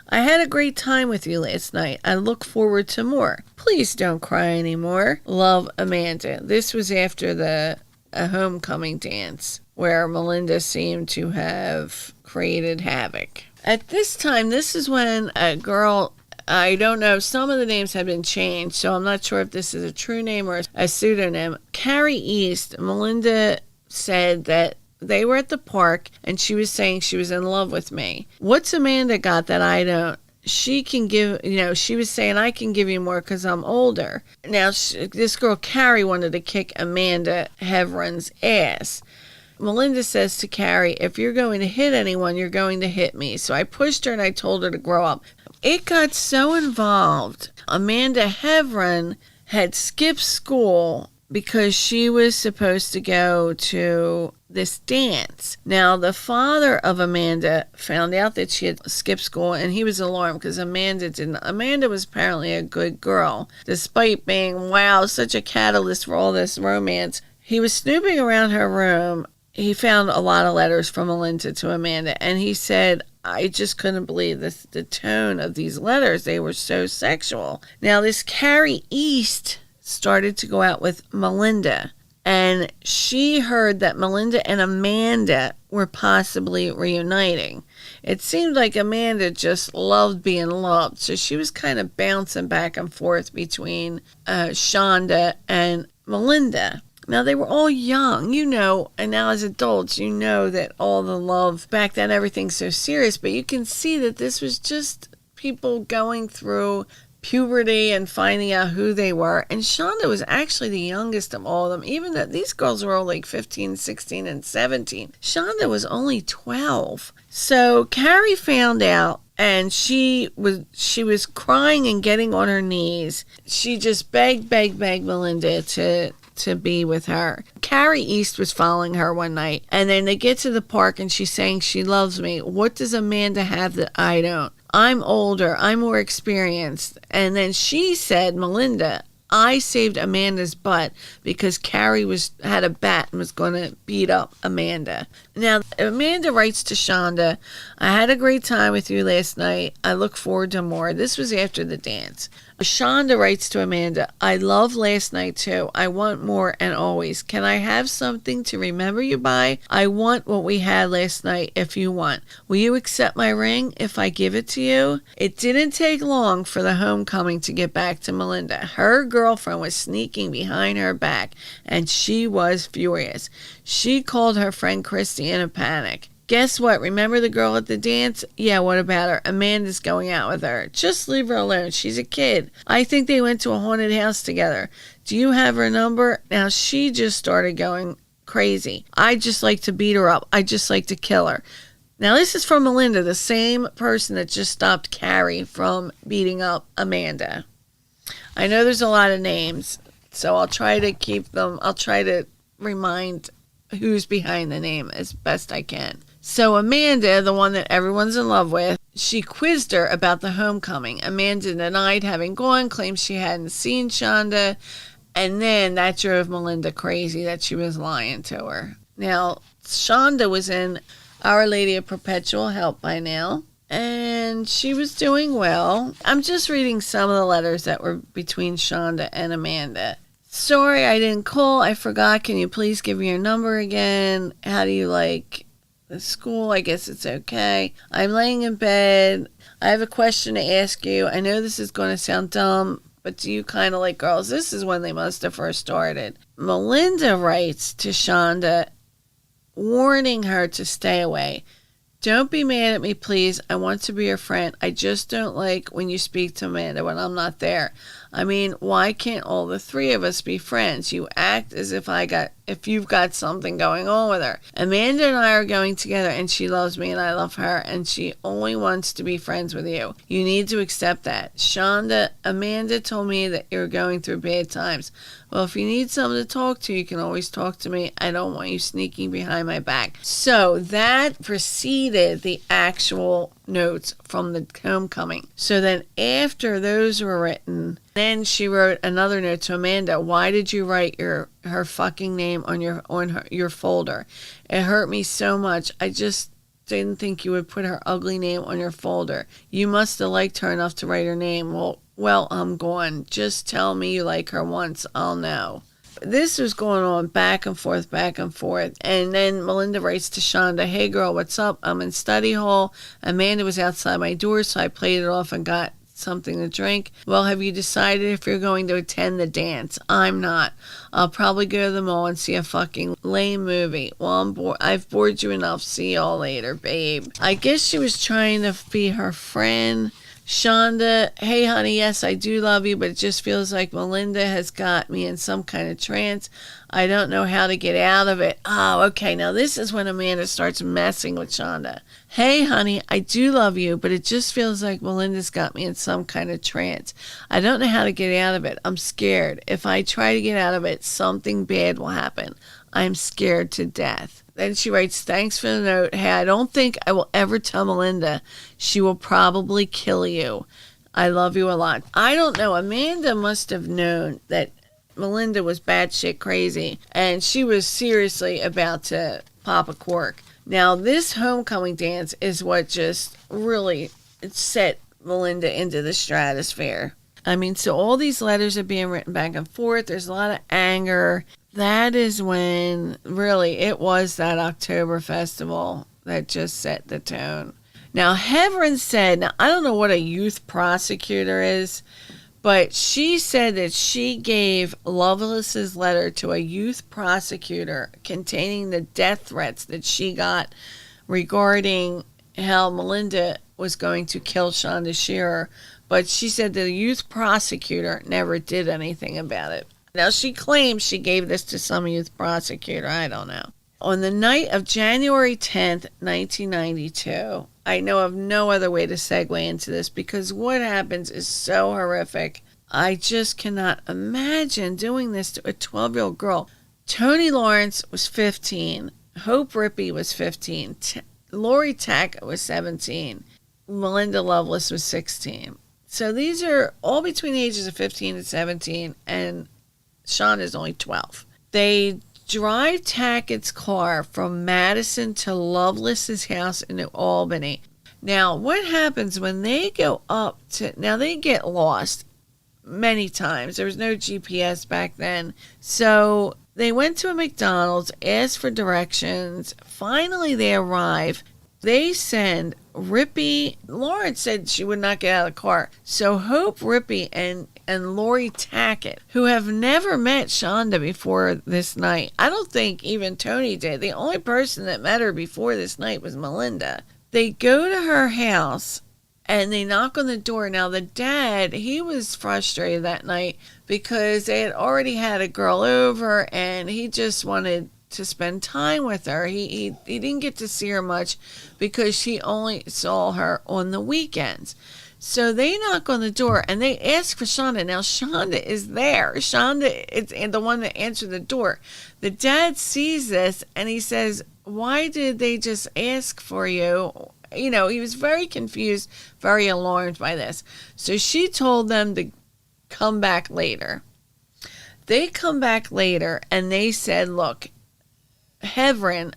I had a great time with you last night. I look forward to more. Please don't cry anymore. Love, Amanda. This was after a homecoming dance where Melinda seemed to have created havoc. At this time, this is when a girl, I don't know, some of the names have been changed, so I'm not sure if this is a true name or a pseudonym. Carrie East, Melinda said that they were at the park and she was saying she was in love with me. What's Amanda got that I don't? She can give, she was saying I can give you more because I'm older. Now, this girl Carrie wanted to kick Amanda Heavrin's ass. Melinda says to Carrie, if you're going to hit anyone, you're going to hit me. So I pushed her and I told her to grow up. It got so involved. Amanda Heavrin had skipped school because she was supposed to go to this dance. Now, the father of Amanda found out that she had skipped school, and he was alarmed because Amanda didn't. Amanda was apparently a good girl, despite being, such a catalyst for all this romance. He was snooping around her room. He found a lot of letters from Melinda to Amanda, and he said, I just couldn't believe the tone of these letters. They were so sexual. Now, this Carrie East started to go out with Melinda, and she heard that Melinda and Amanda were possibly reuniting. It seemed like Amanda just loved being loved, so she was kind of bouncing back and forth between Shanda and Melinda. Now, they were all young, and now as adults, that all the love back then, everything's so serious, but you can see that this was just people going through puberty and finding out who they were. And Shanda was actually the youngest of all of them, even though these girls were all like 15, 16, and 17. Shanda was only 12. So Carrie found out, and she was crying and getting on her knees. She just begged Melinda to be with her. Carrie East was following her one night, and then they get to the park and she's saying she loves me. What does Amanda have that I don't? I'm older, I'm more experienced. And then she said, Melinda, I saved Amanda's butt because Carrie had a bat and was going to beat up Amanda. Now, Amanda writes to Shanda, I had a great time with you last night. I look forward to more. This was after the dance. Shanda writes to Amanda, I love last night too. I want more and always. Can I have something to remember you by? I want what we had last night if you want. Will you accept my ring if I give it to you? It didn't take long for the homecoming to get back to Melinda. Her girlfriend was sneaking behind her back, and she was furious. She called her friend Christy in a panic. Guess what? Remember the girl at the dance? Yeah, what about her? Amanda's going out with her. Just leave her alone. She's a kid. I think they went to a haunted house together. Do you have her number? Now, she just started going crazy. I just like to beat her up. I just like to kill her. Now, this is from Melinda, the same person that just stopped Carrie from beating up Amanda. I know there's a lot of names, so I'll try to keep them. I'll try to remind who's behind the name as best I can. So Amanda, the one that everyone's in love with, she quizzed her about the homecoming. Amanda denied having gone, claimed she hadn't seen Shanda, and then that drove Melinda crazy that she was lying to her. Now, Shanda was in Our Lady of Perpetual Help by now, and she was doing well. I'm just reading some of the letters that were between Shanda and Amanda. Sorry, I didn't call. I forgot. Can you please give me your number again? How do you like the school? I guess it's okay. I'm laying in bed. I have a question to ask you. I know this is going to sound dumb, but do you kind of like girls? This is when they must have first started. Melinda writes to Shanda, warning her to stay away. Don't be mad at me, please. I want to be your friend. I just don't like when you speak to Amanda when I'm not there. I mean, why can't all the three of us be friends? You act as if you've got something going on with her. Amanda and I are going together, and she loves me and I love her, and she only wants to be friends with you. You need to accept that. Amanda told me that you're going through bad times. Well, if you need someone to talk to, you can always talk to me. I don't want you sneaking behind my back. So that preceded the actual notes from the homecoming. So then after those were written, then she wrote another note to Amanda. Why did you write her fucking name on your folder? It hurt me so much. I just didn't think you would put her ugly name on your folder. You must have liked her enough to write her name. Well, I'm gone. Just tell me you like her once. I'll know. This was going on back and forth. And then Melinda writes to Shanda, hey girl, what's up? I'm in study hall. Amanda was outside my door, so I played it off and got something to drink. Well, have you decided if you're going to attend the dance? I'm not. I'll probably go to the mall and see a fucking lame movie. Well, I'm bored. I've bored you enough. See y'all later, babe. I guess she was trying to be her friend. Shanda, hey honey, yes, I do love you, but it just feels like Melinda has got me in some kind of trance. I don't know how to get out of it. Oh, okay, now this is when Amanda starts messing with Shanda. Hey honey, I do love you, but it just feels like Melinda's got me in some kind of trance. I don't know how to get out of it. I'm scared. If I try to get out of it, something bad will happen. I'm scared to death. Then she writes, thanks for the note. Hey, I don't think I will ever tell Melinda. She will probably kill you. I love you a lot. I don't know. Amanda must have known that Melinda was batshit crazy, and she was seriously about to pop a cork. Now, this homecoming dance is what just really set Melinda into the stratosphere. I mean, so all these letters are being written back and forth. There's a lot of anger. That is when, really, it was that October festival that just set the tone. Now, Heavrin said, now, I don't know what a youth prosecutor is, but she said that she gave Loveless's letter to a youth prosecutor containing the death threats that she got regarding how Melinda was going to kill Shanda Shearer, but she said that the youth prosecutor never did anything about it. Now, she claims she gave this to some youth prosecutor. I don't know. On the night of January 10th, 1992, I know of no other way to segue into this because what happens is so horrific. I just cannot imagine doing this to a 12-year-old girl. Toni Lawrence was 15. Hope Rippey was 15. Lori Tackett was 17. Melinda Loveless was 16. So these are all between the ages of 15 and 17, and Sean is only 12. They drive Tackett's car from Madison to Loveless's house in New Albany. Now, what happens when they go up to... Now, they get lost many times. There was no GPS back then. So they went to a McDonald's, asked for directions. Finally, they arrive. They send Rippey. Lawrence said she would not get out of the car. So Hope Rippey and Lori Tackett, who have never met Shanda before this night. I don't think even Toni did. The only person that met her before this night was Melinda. They go to her house and they knock on the door. Now, the dad, he was frustrated that night because they had already had a girl over and he just wanted to spend time with her. He didn't get to see her much because he only saw her on the weekends. So they knock on the door and they ask for Shanda. Now Shanda is there. Shanda is the one that answered the door. The dad sees this and he says, "Why did they just ask for you?" You know, he was very confused, very alarmed by this. So she told them to come back later. They come back later and they said, "Look, Amanda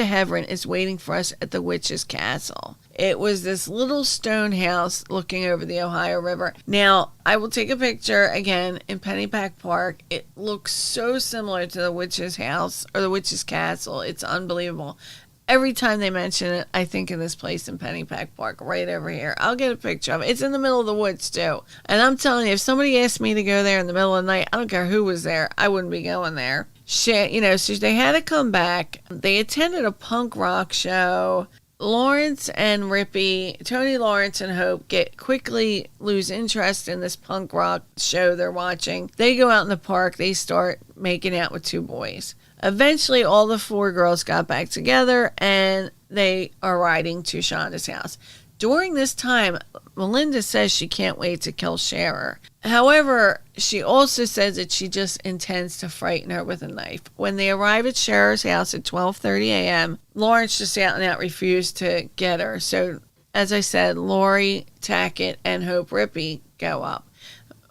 Heavrin is waiting for us at the witch's castle." It was this little stone house looking over the Ohio River. Now, I will take a picture again in Pennypack Park. It looks so similar to the witch's house or the witch's castle. It's unbelievable. Every time they mention it, I think of this place in Pennypack Park right over here. I'll get a picture of it. It's in the middle of the woods, too. And I'm telling you, if somebody asked me to go there in the middle of the night, I don't care who was there, I wouldn't be going there. So they had to come back. They attended a punk rock show. Lawrence and Rippy, Tony Lawrence and Hope quickly lose interest in this punk rock show they're watching. They go out in the park. They start making out with two boys. Eventually, all the four girls got back together and they are riding to Shanda's house. During this time, Melinda says she can't wait to kill Scherer. However, she also says that she just intends to frighten her with a knife. When they arrive at Scherer's house at 12:30 a.m., Lawrence just out and out refused to get her. So, as I said, Lori, Tackett, and Hope Rippy go up.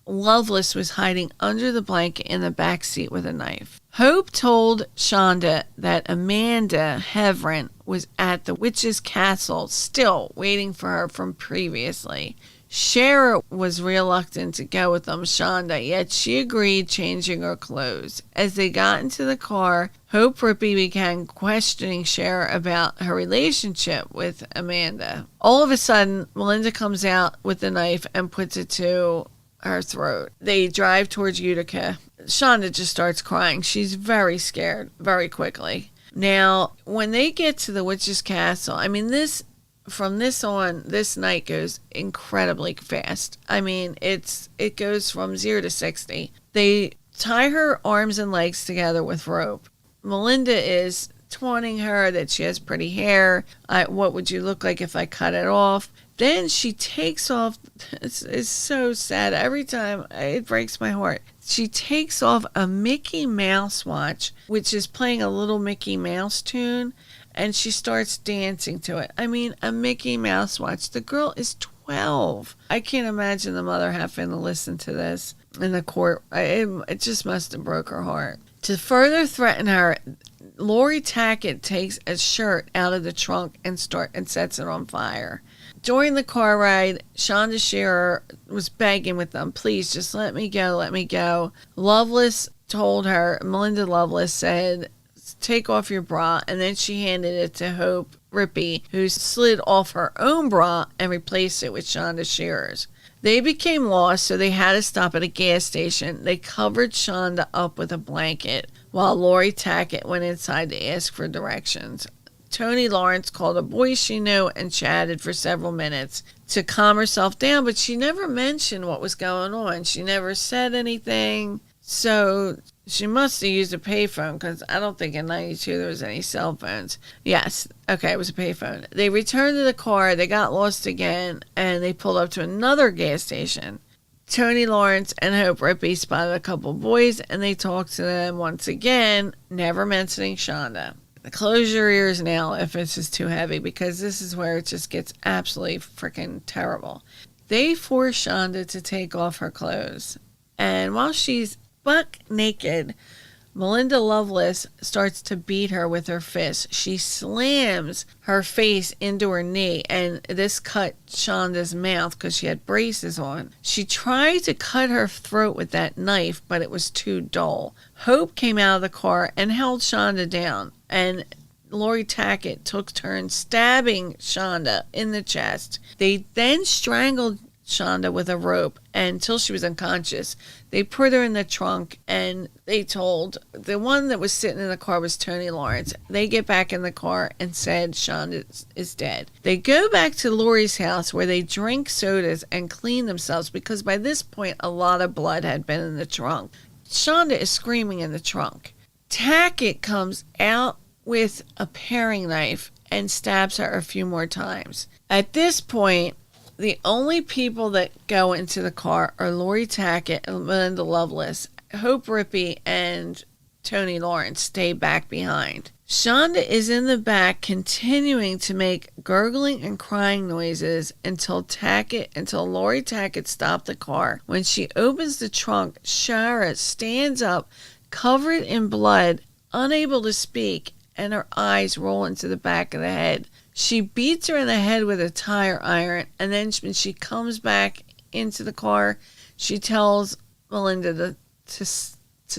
Loveless was hiding under the blanket in the back seat with a knife. Hope told Shanda that Amanda Heavrin was at the witch's castle, still waiting for her from previously. Scherer was reluctant to go with them, Shanda, yet she agreed, changing her clothes. As they got into the car, Hope Rippy began questioning Scherer about her relationship with Amanda. All of a sudden, Melinda comes out with the knife and puts it to her throat. They drive towards Utica. Shanda just starts crying. She's very scared very quickly. Now, when they get to the witch's castle, I mean, from this on, this night goes incredibly fast. I mean, it goes from 0 to 60. They tie her arms and legs together with rope. Melinda is taunting her that she has pretty hair. What would you look like if I cut it off? Then she takes off, it's so sad. Every time, it breaks my heart. She takes off a Mickey Mouse watch, which is playing a little Mickey Mouse tune, and she starts dancing to it. I mean, a Mickey Mouse watch. The girl is 12. I can't imagine the mother having to listen to this in the court. It just must have broke her heart. To further threaten her, Lori Tackett takes a shirt out of the trunk and sets it on fire. During the car ride, Shanda Scherer was begging with them, "Please, just let me go, let me go." Loveless told her, Melinda Loveless said, "Take off your bra," and then she handed it to Hope Rippy, who slid off her own bra and replaced it with Shanda Scherer's. They became lost, so they had to stop at a gas station. They covered Shanda up with a blanket, while Lori Tackett went inside to ask for directions. Tony Lawrence called a boy she knew and chatted for several minutes to calm herself down, but she never mentioned what was going on. She never said anything, so she must have used a payphone, because I don't think in 92 there was any cell phones. Yes, okay, it was a payphone. They returned to the car, they got lost again, and they pulled up to another gas station. Tony Lawrence and Hope Rippy spotted a couple boys, and they talked to them once again, never mentioning Shanda. Close your ears now if this is too heavy, because this is where it just gets absolutely freaking terrible. They force Shanda to take off her clothes, and while she's buck naked, Melinda Loveless starts to beat her with her fist. She slams her face into her knee, and this cut Shanda's mouth because she had braces on. She tried to cut her throat with that knife, but it was too dull. Hope came out of the car and held Shanda down, and Lori Tackett took turns stabbing Shanda in the chest. They then strangled Shanda with a rope until she was unconscious. They put her in the trunk, and they told the one that was sitting in the car was Tony Lawrence. They get back in the car and said Shanda is dead. They go back to Lori's house where they drink sodas and clean themselves, because by this point a lot of blood had been in the trunk. Shanda is screaming in the trunk. Tackett comes out with a paring knife and stabs her a few more times. At this point, the only people that go into the car are Lori Tackett and Melinda Loveless. Hope Rippey and Tony Lawrence stay back behind. Shanda is in the back continuing to make gurgling and crying noises until Lori Tackett stopped the car. When she opens the trunk, Shara stands up, covered in blood, unable to speak, and her eyes roll into the back of the head. She beats her in the head with a tire iron, and then when she comes back into the car, she tells Melinda to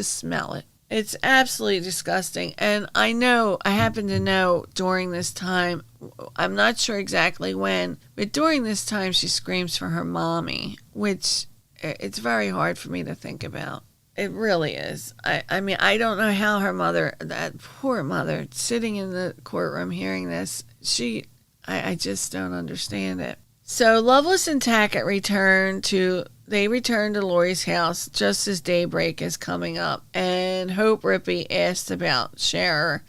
smell it. It's absolutely disgusting. And I happen to know during this time, I'm not sure exactly when, but during this time she screams for her mommy, which it's very hard for me to think about. It really is. I mean, I don't know how her mother, that poor mother, sitting in the courtroom hearing this, I just don't understand it. So Loveless and Tackett return to Lori's house just as daybreak is coming up, and Hope Rippey asked about Shanda.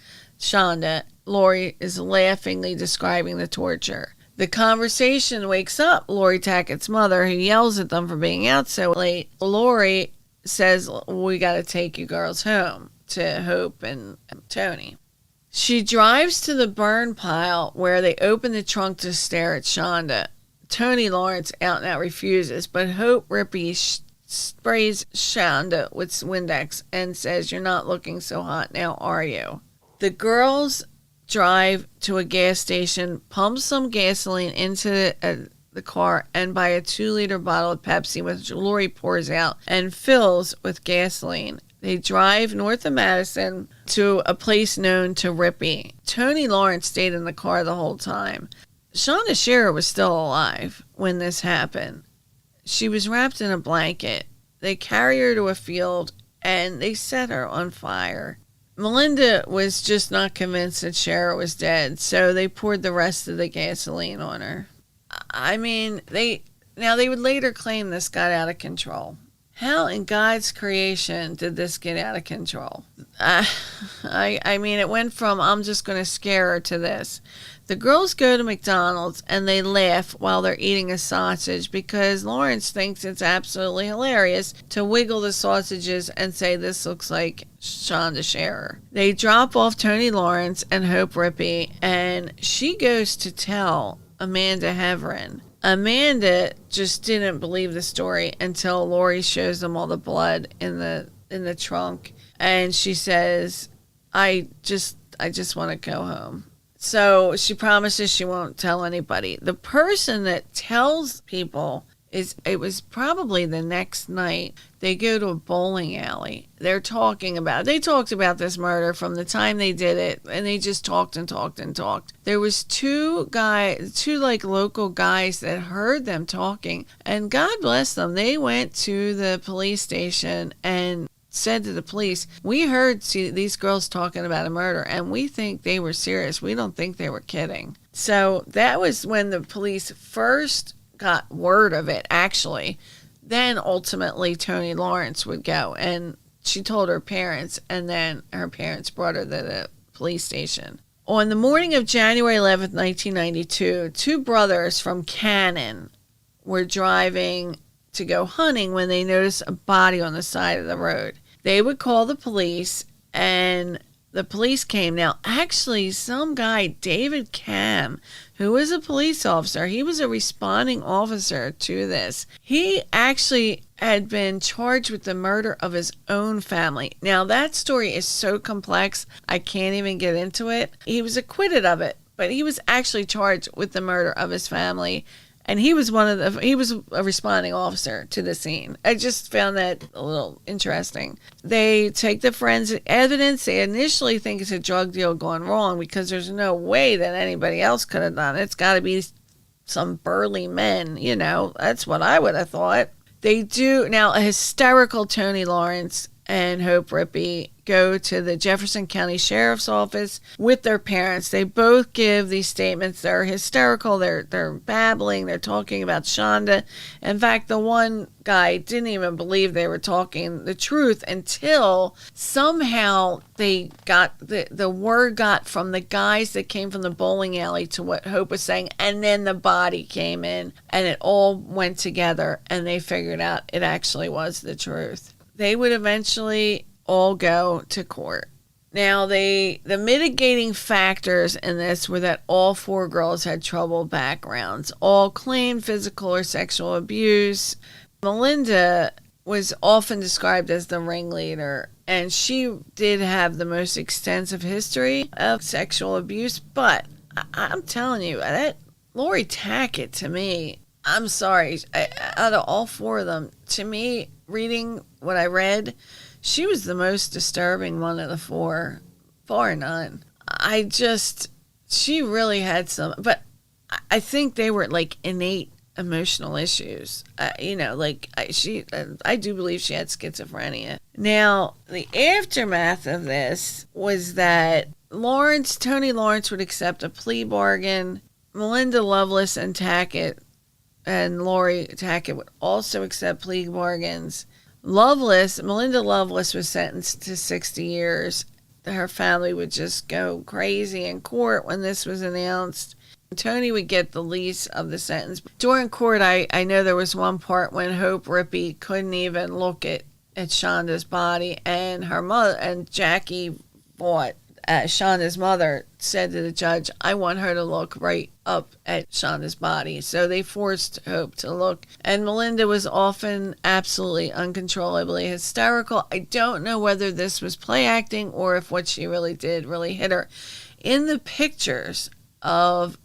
Lori is laughingly describing the torture. The conversation wakes up Lori Tackett's mother, who yells at them for being out so late. Lori says, we got to take you girls home, to Hope and Tony. She drives to the burn pile where they open the trunk to stare at Shanda. Tony Lawrence out and out refuses, but Hope Rippey sprays Shanda with Windex and says, you're not looking so hot now, are you? The girls drive to a gas station, pump some gasoline into the car, and buy a 2-liter bottle of Pepsi, which Lori pours out and fills with gasoline. They drive north of Madison to a place known to Rippey. Tony Lawrence stayed in the car the whole time. Shanda Shearer was still alive when this happened. She was wrapped in a blanket. They carry her to a field and they set her on fire. Melinda was just not convinced that Shearer was dead, so they poured the rest of the gasoline on her. I mean, they would later claim this got out of control. How in God's creation did this get out of control? I mean, it went from I'm just going to scare her to this. The girls go to McDonald's and they laugh while they're eating a sausage because Lawrence thinks it's absolutely hilarious to wiggle the sausages and say this looks like Shanda Shearer. They drop off Tony Lawrence and Hope Rippey, and she goes to tell Amanda Heavrin. Amanda just didn't believe the story until Lori shows them all the blood in the trunk, and she says, I just want to go home. So she promises she won't tell anybody. The person that tells people it was probably the next night. They go to a bowling alley. They talked about this murder from the time they did it, and they just talked and talked and talked. There was two local guys that heard them talking, and God bless them. They went to the police station and said to the police, we heard these girls talking about a murder, and we think they were serious. We don't think they were kidding. So that was when the police first got word of it, actually. Then ultimately Tony Lawrence would go, and she told her parents, and then her parents brought her to the police station. On the morning of January 11th, 1992, two brothers from Cannon were driving to go hunting when they noticed a body on the side of the road. They would call the police, and the police came. Now, actually, some guy, David Cam, who was a police officer, he was a responding officer to this. He actually had been charged with the murder of his own family. Now, that story is so complex, I can't even get into it. He was acquitted of it, but he was actually charged with the murder of his family. And he was a responding officer to the scene. I just found that a little interesting. They take the forensic evidence. They initially think it's a drug deal gone wrong because there's no way that anybody else could have done it. It's got to be some burly men, That's what I would have thought. They do. Now, a hysterical Tony Lawrence and Hope Rippey go to the Jefferson County Sheriff's Office with their parents. They both give these statements. They're hysterical. They're babbling. They're talking about Shanda. In fact, the one guy didn't even believe they were talking the truth until somehow they got the word got from the guys that came from the bowling alley to what Hope was saying, and then the body came in, and it all went together, and they figured out it actually was the truth. They would eventually all go to court. Now, the mitigating factors in this were that all 4 girls had troubled backgrounds, all claimed physical or sexual abuse. Melinda was often described as the ringleader, and she did have the most extensive history of sexual abuse, but I'm telling you, that Lori Tackett, to me, I'm sorry, out of all 4 of them, to me, reading what I read, she was the most disturbing one of the 4, bar none. She really had some, but I think they were like innate emotional issues. I do believe she had schizophrenia. Now, the aftermath of this was that Tony Lawrence would accept a plea bargain. Melinda Loveless and Lori Tackett would also accept plea bargains. Melinda Loveless was sentenced to 60 years. Her family would just go crazy in court when this was announced. Tony would get the least of the sentence. During court, I know there was one part when Hope Rippey couldn't even look at Shanda's body, and her mother and Jackie fought. Shanda's mother said to the judge, I want her to look right up at Shanda's body. So they forced Hope to look. And Melinda was often absolutely uncontrollably hysterical. I don't know whether this was play acting or if what she really did really hit her. In the pictures of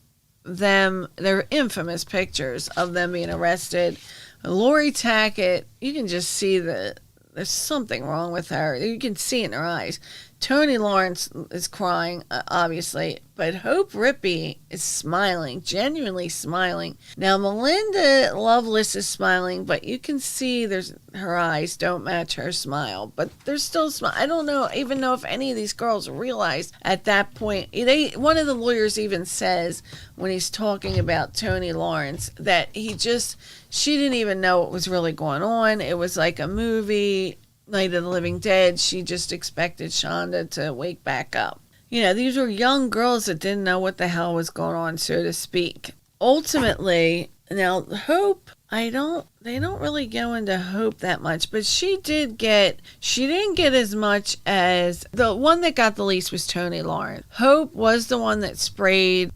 them, they're infamous pictures of them being arrested, Lori Tackett, you can just see there's something wrong with her. You can see it in her eyes. Tony Lawrence is crying, obviously, but Hope Rippey is smiling, genuinely smiling. Now, Melinda Loveless is smiling, but you can see her eyes don't match her smile, but they're still smiling. I don't even know if any of these girls realized at that point. One of the lawyers even says, when he's talking about Tony Lawrence, that she didn't even know what was really going on. It was like a movie, Night of the Living Dead. She just expected Shanda to wake back up. These were young girls that didn't know what the hell was going on, so to speak. Ultimately, now Hope, they don't really go into Hope that much, but she didn't get as much as the one that got the least was Tony Lawrence. Hope was the one that sprayed,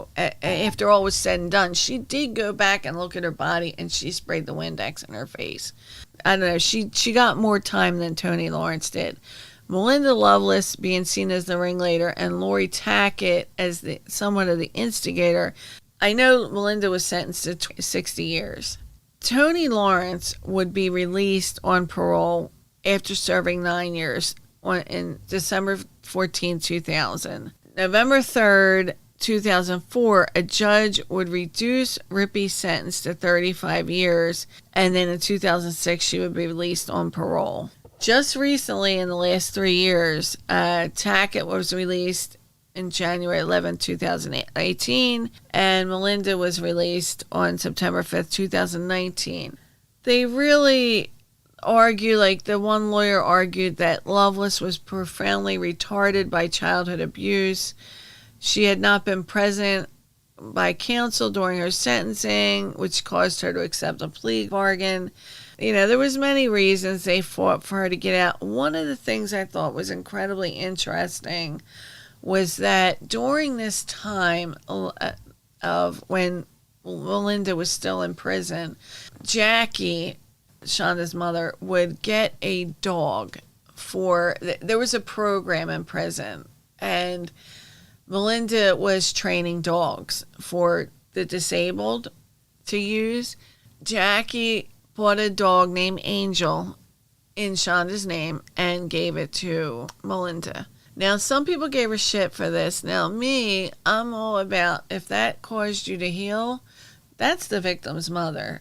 after all was said and done, she did go back and look at her body, and she sprayed the Windex in her face. I don't know, she got more time than Tony Lawrence did. Melinda Loveless being seen as the ringleader and Lori Tackett as somewhat of the instigator. I know Melinda was sentenced to 60 years. Tony Lawrence would be released on parole after serving 9 years in December 14, 2000. November 3rd, 2004, a judge would reduce Rippey's sentence to 35 years, and then in 2006, she would be released on parole. Just recently, in the last 3 years, Tackett was released in January 11, 2018, and Melinda was released on September 5th, 2019. They really argue, like the one lawyer argued, that Loveless was profoundly retarded by childhood abuse. She had not been present by counsel during her sentencing, which caused her to accept a plea bargain. There was many reasons they fought for her to get out. One of the things I thought was incredibly interesting was that during this time of when Melinda was still in prison, Jackie, Shanda's mother, would get a dog there was a program in prison, and Melinda was training dogs for the disabled to use. Jackie bought a dog named Angel in Shanda's name and gave it to Melinda. Now, some people gave her shit for this. Now, I'm all about, if that caused you to heal, that's the victim's mother.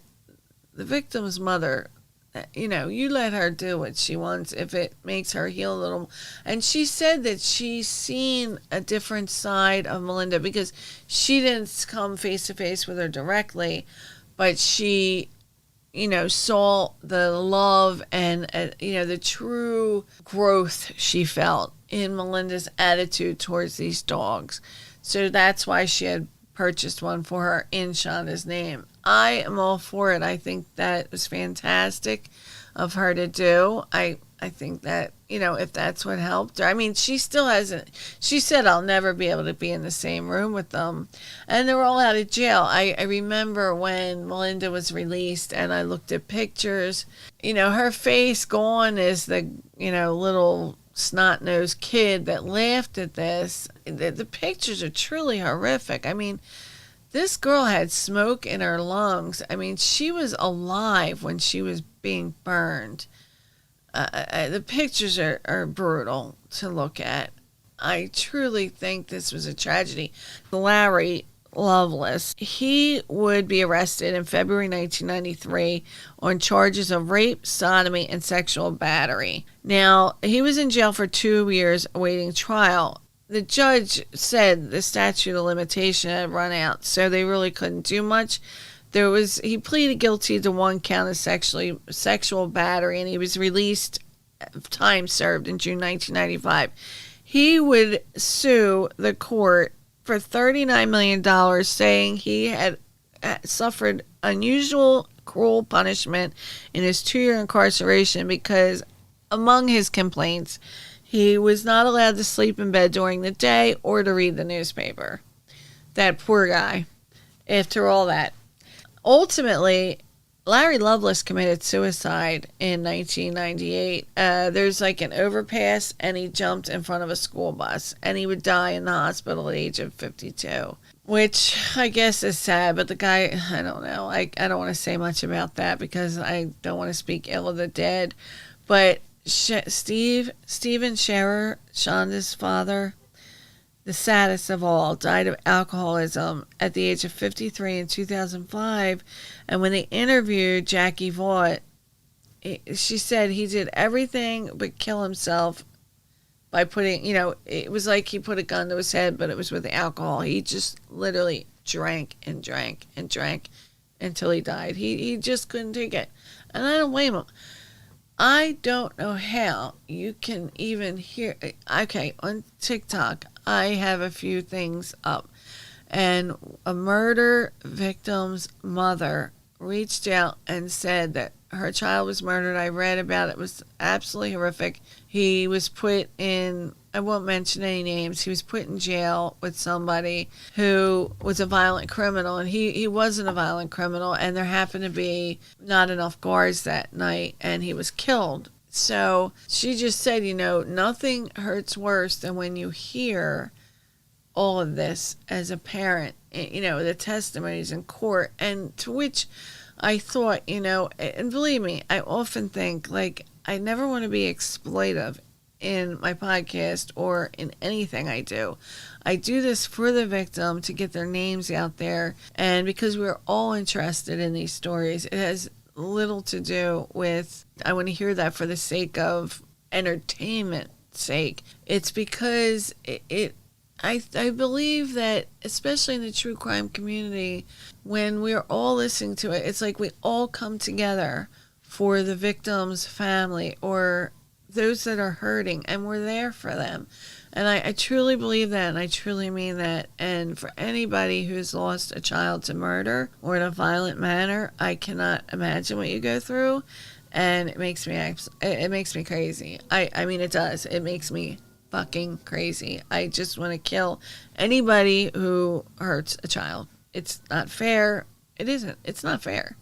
The victim's mother you let her do what she wants if it makes her heal a little. And she said that she's seen a different side of Melinda because she didn't come face to face with her directly, but she, saw the love and, the true growth she felt in Melinda's attitude towards these dogs. So that's why she had purchased one for her in Shanda's name. I am all for it. I think that was fantastic of her to do. I think that, if that's what helped her. I mean, she still hasn't, she said, I'll never be able to be in the same room with them. And they were all out of jail. I remember when Melinda was released and I looked at pictures, her face gone is the, little snot-nosed kid that laughed at this. The pictures are truly horrific. I mean, this girl had smoke in her lungs. I mean, she was alive when she was being burned. The pictures are brutal to look at. I truly think this was a tragedy. Larry Loveless, he would be arrested in February 1993 on charges of rape, sodomy, and sexual battery. Now, he was in jail for 2 years awaiting trial. The judge said the statute of limitation had run out, so they really couldn't do much. He pleaded guilty to 1 count of sexual battery, and he was released, time served in June 1995. He would sue the court for $39 million, saying he had suffered unusual cruel punishment in his 2-year incarceration because, among his complaints, he was not allowed to sleep in bed during the day or to read the newspaper. That poor guy. After all that. Ultimately, Larry Loveless committed suicide in 1998. There's like an overpass, and he jumped in front of a school bus, and he would die in the hospital at the age of 52, which I guess is sad, but the guy, I don't know. I don't want to say much about that because I don't want to speak ill of the dead, but Stephen Scherer, Shanda's father, the saddest of all, died of alcoholism at the age of 53 in 2005. And when they interviewed Jackie Vaught, she said he did everything but kill himself by putting, it was like he put a gun to his head, but it was with alcohol. He just literally drank and drank and drank until he died. He just couldn't take it. And I don't blame him. I don't know how you can even hear. Okay, on TikTok, I have a few things up. And a murder victim's mother reached out and said that her child was murdered. I read about it. It was absolutely horrific. He was put in, I won't mention any names, he was put in jail with somebody who was a violent criminal, and he wasn't a violent criminal, and there happened to be not enough guards that night, and he was killed. So she just said, nothing hurts worse than when you hear all of this as a parent, the testimonies in court, and to which I thought, and believe me, I often think, I never want to be exploitive in my podcast or in anything I do. I do this for the victim to get their names out there, and because we're all interested in these stories, it has little to do with, I want to hear that for the sake of entertainment sake. It's because I believe that, especially in the true crime community, when we're all listening to it, it's like we all come together for the victim's family or those that are hurting, and we're there for them. And I truly believe that, and I truly mean that. And for anybody who's lost a child to murder or in a violent manner, I cannot imagine what you go through, and it makes me crazy. I mean, it does. It makes me fucking crazy. I just want to kill anybody who hurts a child. It's not fair. It isn't. It's not fair.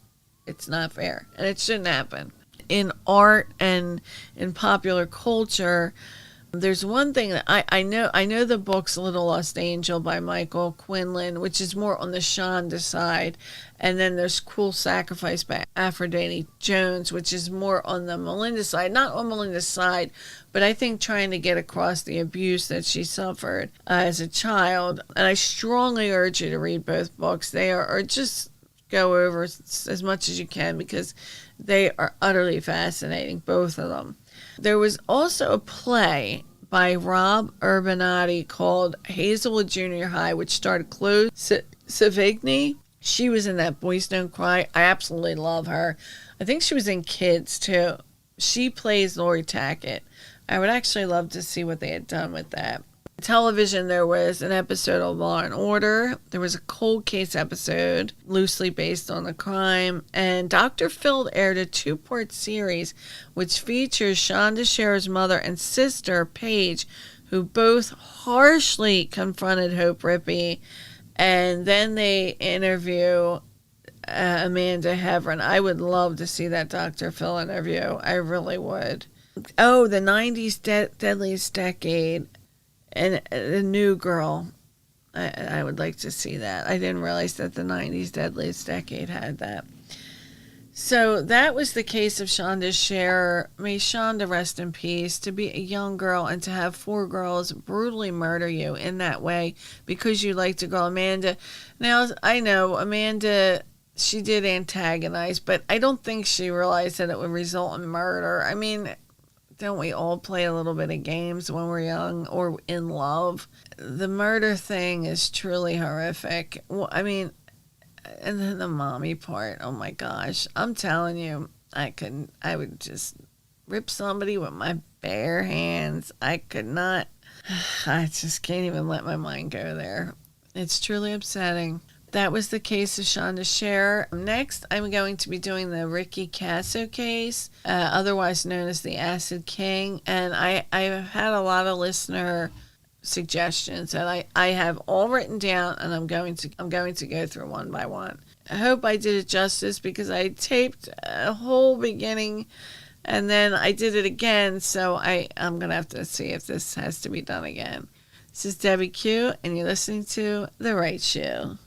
It's not fair, and it shouldn't happen. In art and in popular culture, there's one thing that I know the book's Little Lost Angel by Michael Quinlan, which is more on the Shanda side, and then there's Cruel Sacrifice by Aphrodite Jones, which is more on the Melinda side. Not on Melinda's side, but I think trying to get across the abuse that she suffered as a child. And I strongly urge you to read both books. They are just go over as much as you can because they are utterly fascinating, both of them. There was also a play by Rob Urbanati called Hazlewood Junior High, which starred Chloe Sevigny. She was in that Boys Don't Cry. I absolutely love her. I think she was in Kids, too. She plays Lori Tackett. I would actually love to see what they had done with that. Television, there was an episode of Law and Order. There was a cold case episode loosely based on the crime. And Dr. Phil aired a 2-part series which features Shanda Sherer's mother and sister, Paige, who both harshly confronted Hope Rippey. And then they interview Amanda Heavrin. I would love to see that Dr. Phil interview. I really would. Oh, the 90s Deadliest Decade. And a new girl. I would like to see that. I didn't realize that the 90s Deadliest Decade had that. So that was the case of Shanda Sherer. May Shanda rest in peace. To be a young girl and to have 4 girls brutally murder you in that way because you liked a girl. Amanda. Now, I know Amanda, she did antagonize, but I don't think she realized that it would result in murder. I mean, don't we all play a little bit of games when we're young or in love? The murder thing is truly horrific. Well, I mean, and then the mommy part, oh my gosh. I'm telling you, I would just rip somebody with my bare hands. I could not, I just can't even let my mind go there. It's truly upsetting. That was the case of Shanda Sherer. Next, I'm going to be doing the Ricky Casso case, otherwise known as the Acid King. And I've had a lot of listener suggestions, and I have all written down, and I'm going to go through one by one. I hope I did it justice because I taped a whole beginning, and then I did it again. So I'm gonna have to see if this has to be done again. This is Debbie Q, and you're listening to The Right Shoe.